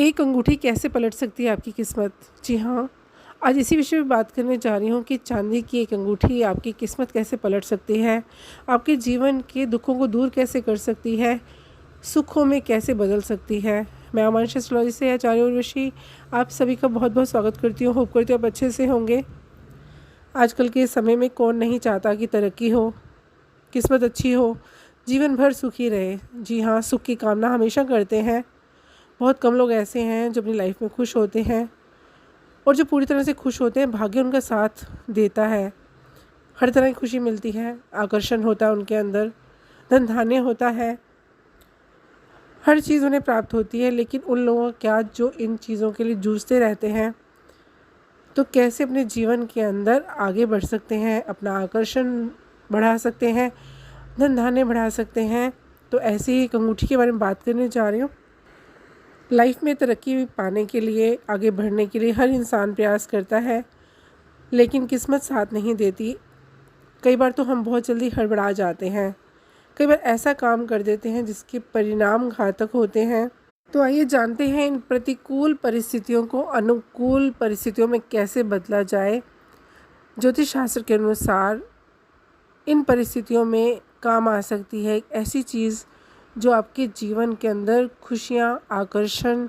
एक अंगूठी कैसे पलट सकती है आपकी किस्मत? जी हाँ, आज इसी विषय में बात करने जा रही हूँ कि चांदी की एक अंगूठी आपकी किस्मत कैसे पलट सकती है, आपके जीवन के दुखों को दूर कैसे कर सकती है, सुखों में कैसे बदल सकती है। मैं अमानुष एस्ट्रोलॉजी से आचार्य उर्वशी आप सभी का बहुत बहुत स्वागत करती हूँ। होप करती हूँ आप अच्छे से होंगे। आजकल के समय में कौन नहीं चाहता कि तरक्की हो, किस्मत अच्छी हो, जीवन भर सुखी रहे। जी हाँ, सुख की कामना हमेशा करते हैं। बहुत कम लोग ऐसे हैं जो अपनी लाइफ में खुश होते हैं, और जो पूरी तरह से खुश होते हैं भाग्य उनका साथ देता है। हर तरह की खुशी मिलती है, आकर्षण होता है उनके अंदर, धन धान्य होता है, हर चीज़ उन्हें प्राप्त होती है। लेकिन उन लोगों का क्या जो इन चीज़ों के लिए जूझते रहते हैं, तो कैसे अपने जीवन के अंदर आगे बढ़ सकते हैं, अपना आकर्षण बढ़ा सकते हैं, धन धान्य बढ़ा सकते हैं। तो ऐसे ही एक अंगूठी के बारे में बात करने जा रही हूँ। लाइफ में तरक्की पाने के लिए, आगे बढ़ने के लिए हर इंसान प्रयास करता है, लेकिन किस्मत साथ नहीं देती। कई बार तो हम बहुत जल्दी हड़बड़ा जाते हैं, कई बार ऐसा काम कर देते हैं जिसके परिणाम घातक होते हैं। तो आइए जानते हैं इन प्रतिकूल परिस्थितियों को अनुकूल परिस्थितियों में कैसे बदला जाए। ज्योतिष शास्त्र के अनुसार इन परिस्थितियों में काम आ सकती है एक ऐसी चीज़ जो आपके जीवन के अंदर खुशियाँ, आकर्षण,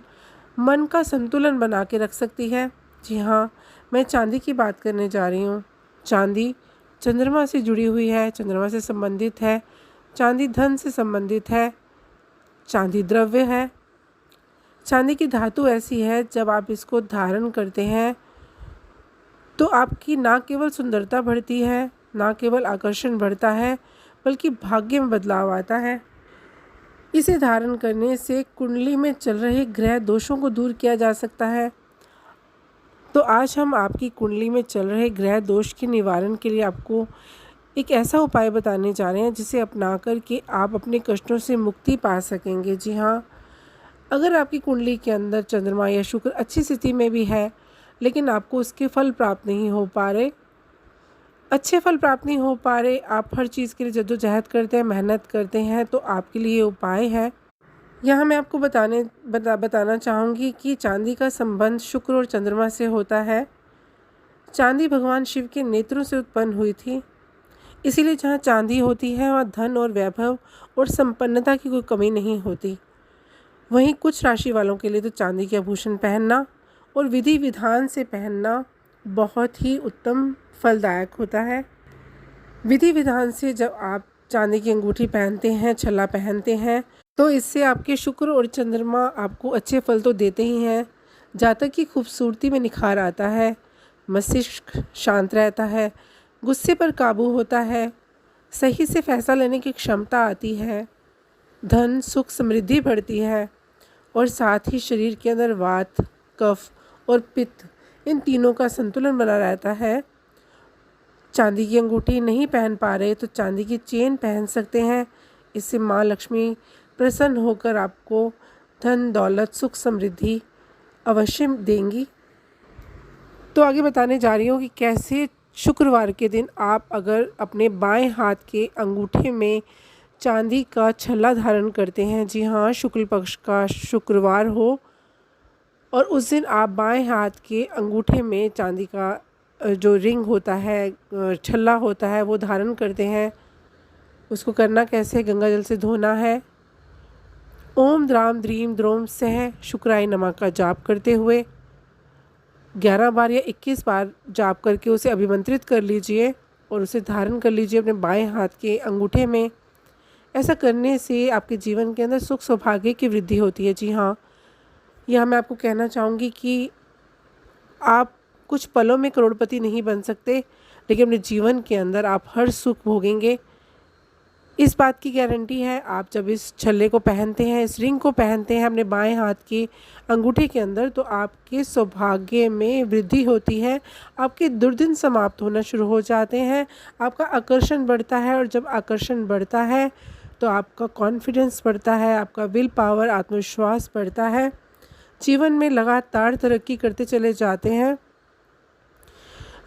मन का संतुलन बना के रख सकती है। जी हाँ, मैं चांदी की बात करने जा रही हूँ। चांदी चंद्रमा से जुड़ी हुई है, चंद्रमा से संबंधित है। चांदी धन से संबंधित है। चांदी द्रव्य है। चांदी की धातु ऐसी है, जब आप इसको धारण करते हैं तो आपकी ना केवल सुंदरता बढ़ती है, ना केवल आकर्षण बढ़ता है, बल्कि भाग्य में बदलाव आता है। इसे धारण करने से कुंडली में चल रहे ग्रह दोषों को दूर किया जा सकता है। तो आज हम आपकी कुंडली में चल रहे ग्रह दोष के निवारण के लिए आपको एक ऐसा उपाय बताने जा रहे हैं जिसे अपना कर के आप अपने कष्टों से मुक्ति पा सकेंगे। जी हाँ, अगर आपकी कुंडली के अंदर चंद्रमा या शुक्र अच्छी स्थिति में भी है, लेकिन आपको उसके फल प्राप्त नहीं हो पा रहे, अच्छे फल प्राप्त नहीं हो पा रहे, आप हर चीज़ के लिए जद्दोजहद करते हैं, मेहनत करते हैं, तो आपके लिए ये उपाय है। यहाँ मैं आपको बताना चाहूँगी कि चांदी का संबंध शुक्र और चंद्रमा से होता है। चांदी भगवान शिव के नेत्रों से उत्पन्न हुई थी, इसीलिए जहाँ चांदी होती है वहाँ धन और वैभव और संपन्नता की कोई कमी नहीं होती। वहीं कुछ राशि वालों के लिए तो चांदी के आभूषण पहनना और विधि विधान से पहनना बहुत ही उत्तम फलदायक होता है। विधि विधान से जब आप चांदी की अंगूठी पहनते हैं, छल्ला पहनते हैं, तो इससे आपके शुक्र और चंद्रमा आपको अच्छे फल तो देते ही हैं। जातक की खूबसूरती में निखार आता है, मस्तिष्क शांत रहता है, गुस्से पर काबू होता है, सही से फैसला लेने की क्षमता आती है, धन सुख समृद्धि बढ़ती है, और साथ ही शरीर के अंदर वात, कफ और पित्त, इन तीनों का संतुलन बना रहता है। चांदी की अंगूठी नहीं पहन पा रहे तो चांदी की चेन पहन सकते हैं। इससे माँ लक्ष्मी प्रसन्न होकर आपको धन दौलत सुख समृद्धि अवश्य देंगी। तो आगे बताने जा रही हूँ कि कैसे शुक्रवार के दिन आप अगर अपने बाएं हाथ के अंगूठे में चांदी का छल्ला धारण करते हैं, जी हाँ, शुक्ल पक्ष का शुक्रवार हो, और उस दिन आप बाएं हाथ के अंगूठे में चांदी का जो रिंग होता है, छल्ला होता है, वो धारण करते हैं। उसको करना कैसे? गंगा जल से धोना है। ओम द्राम द्रीम द्रोम सह शुक्राय नमः का जाप करते हुए 11 बार या 21 बार जाप करके उसे अभिमंत्रित कर लीजिए और उसे धारण कर लीजिए अपने बाएं हाथ के अंगूठे में। ऐसा करने से आपके जीवन के अंदर सुख सौभाग्य की वृद्धि होती है। जी हाँ, यह मैं आपको कहना चाहूँगी कि आप कुछ पलों में करोड़पति नहीं बन सकते, लेकिन अपने जीवन के अंदर आप हर सुख भोगेंगे। इस बात की गारंटी है आप जब इस छल्ले को पहनते हैं, इस रिंग को पहनते हैं अपने बाएं हाथ के अंगूठे के अंदर, तो आपके सौभाग्य में वृद्धि होती है, आपके दुर्दिन समाप्त होना शुरू हो जाते हैं, आपका आकर्षण बढ़ता है, और जब आकर्षण बढ़ता है तो आपका कॉन्फिडेंस बढ़ता है, आपका विल पावर, आत्मविश्वास बढ़ता है, जीवन में लगातार तरक्की करते चले जाते हैं।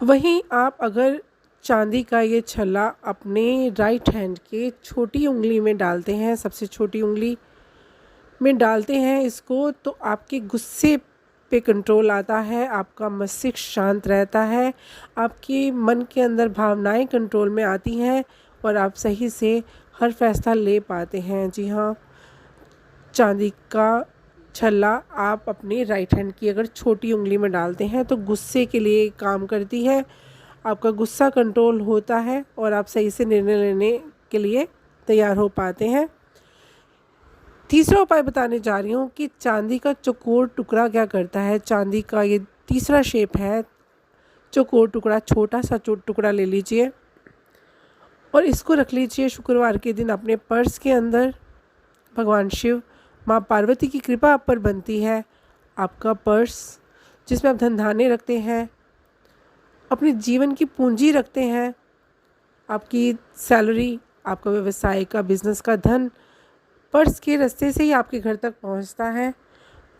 वहीं आप अगर चांदी का ये छल्ला अपने राइट हैंड के छोटी उंगली में डालते हैं, सबसे छोटी उंगली में डालते हैं इसको तो आपके गुस्से पे कंट्रोल आता है, आपका मस्तिष्क शांत रहता है, आपके मन के अंदर भावनाएं कंट्रोल में आती हैं और आप सही से हर फैसला ले पाते हैं। जी हाँ, चांदी का छल्ला आप अपनी राइट हैंड की अगर छोटी उंगली में डालते हैं तो गुस्से के लिए काम करती है, आपका गुस्सा कंट्रोल होता है और आप सही से निर्णय लेने के लिए तैयार हो पाते हैं। तीसरा उपाय बताने जा रही हूँ कि चांदी का चौकोर टुकड़ा क्या करता है। चांदी का ये तीसरा शेप है चौकोर टुकड़ा, छोटा सा टुकड़ा ले लीजिए और इसको रख लीजिए शुक्रवार के दिन अपने पर्स के अंदर। भगवान शिव, माँ पार्वती की कृपा आप पर बनती है। आपका पर्स जिसमें आप धन धान्य रखते हैं, अपने जीवन की पूंजी रखते हैं, आपकी सैलरी, आपका व्यवसाय का, बिजनेस का धन पर्स के रास्ते से ही आपके घर तक पहुंचता है।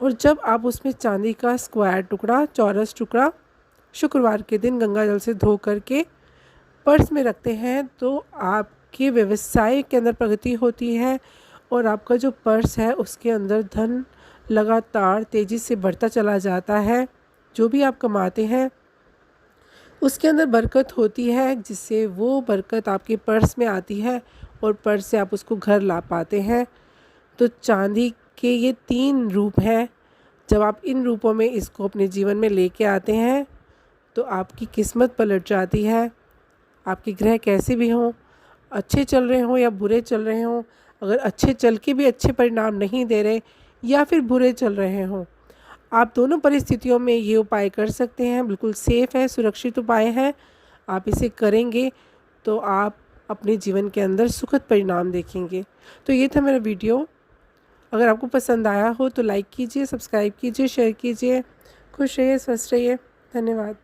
और जब आप उसमें चांदी का स्क्वायर टुकड़ा, चौरस टुकड़ा शुक्रवार के दिन गंगा जल से धो करके पर्स में रखते हैं तो आपके व्यवसाय के अंदर प्रगति होती है और आपका जो पर्स है उसके अंदर धन लगातार तेज़ी से बढ़ता चला जाता है। जो भी आप कमाते हैं उसके अंदर बरकत होती है, जिससे वो बरकत आपके पर्स में आती है और पर्स से आप उसको घर ला पाते हैं। तो चांदी के ये 3 रूप हैं। जब आप इन रूपों में इसको अपने जीवन में लेके आते हैं तो आपकी किस्मत पलट जाती है। आपके ग्रह कैसे भी हों, अच्छे चल रहे हों या बुरे चल रहे हों, अगर अच्छे चल के भी अच्छे परिणाम नहीं दे रहे या फिर बुरे चल रहे हों, आप दोनों परिस्थितियों में ये उपाय कर सकते हैं। बिल्कुल सेफ़ है, सुरक्षित उपाय है। आप इसे करेंगे तो आप अपने जीवन के अंदर सुखद परिणाम देखेंगे। तो ये था मेरा वीडियो। अगर आपको पसंद आया हो तो लाइक कीजिए, सब्सक्राइब कीजिए, शेयर कीजिए। खुश रहिए, स्वस्थ रहिए। धन्यवाद।